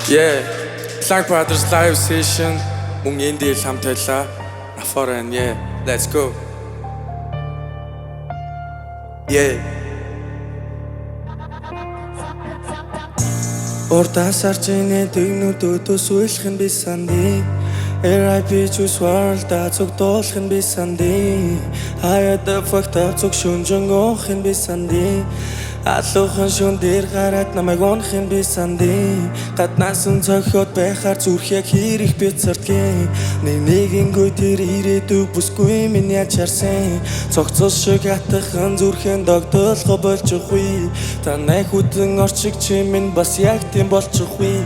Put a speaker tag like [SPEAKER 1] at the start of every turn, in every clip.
[SPEAKER 1] Yeah, Clank Brothers live session. Mung Indie хамтайлаа. Naforan, yeah, let's go. Yeah. Урдаас арч инээ дэгнүүдөөдөө сүййлэх нь би сандий. RIP Juice WRLD зүгдуулах нь би сандий. Хаяа the fucked up зүг шүнжэн гоох нь би сандий. Алуухан шүн дээр гараад намайг унах нь би сандий. Гаднаас нь цохиод байхаар зүрх яг хийрэх би цартгийн. Нэгэнгүй тэр ирээдүг бүсгүй минь яаж харсан. Цогцол шиг атахан зүрхэн догдолго болчихгүй. Танай хүдэн орчиг чимэн бас яг тийм болчихгүй.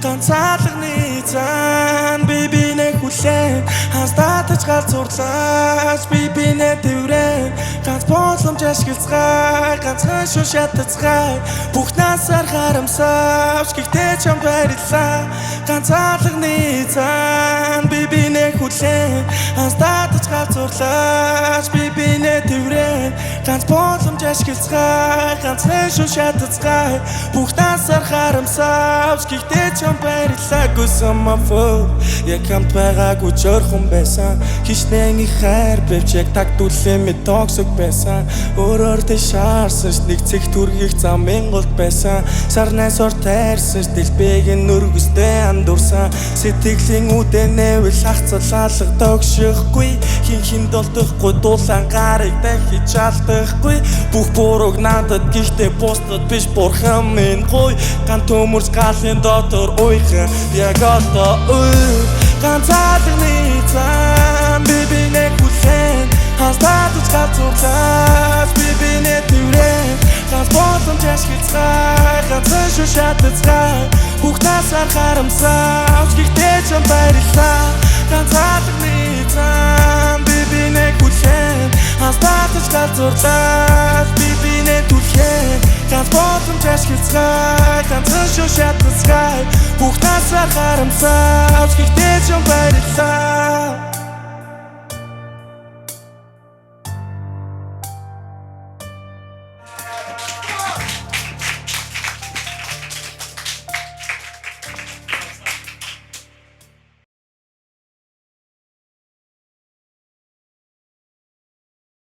[SPEAKER 1] Ганцаалганы цаан би бинэ хүлээн. Хастатаж галзуурлаач би бинэ дэврэн. Ганц боломж ашиглацгаа ганцхан шүн шатацгаа. Бүх насаар харамсавч гэхдээ чам барилаа. Ганцаалганы цаан би бинэ хүлээн. Хастатаж галзуурлаач би бинэ дэврэн. Ганц боломж ашиглацгаа ганцхан шүн шатацгаа. Бүх насаар харамсавч гэхдээ чам барилаа. Гүсэмафо яг хамт байгаагүй жорхон байсан. Хичнээн их хайр бэвч яг тагтуулсан мэд токсик байсан. Өөрөөр дэшаарсан ш нэг цэг түргийх замын голд байсан. Сарнаас ор тайрсан ш дэлбэг нь нүргэстэй андуурсан. Сэтгэлийн үдэнэвэл хацалаалга тогшихгүй. Хин долдохгүй дуулан гарыг дахиж алдахгүй. Бүх бурууг надад гихтээ бусдад биш бурхан минь гой. Ган төмөрс галын дотор уйхан яг одоо ганцаалганы цаан би бинэ хүлээн. Хастатаж галзуурлаач би бинэ дэврэн. Ганц боломж ашиглацгаа ганцхан шүн шатацгаа. Бүх насаар харамсавч гэхдээ чам барилаа. Ганцаалганы цаан би бинэ хүлээн. Хастатаж галзуурлаач би бинэ түлхэн. Ганц боломж ашиглацгаа ганцхан шүн шатацгаа. Бүх насаар харамсавч гэхдээ чам барилаа.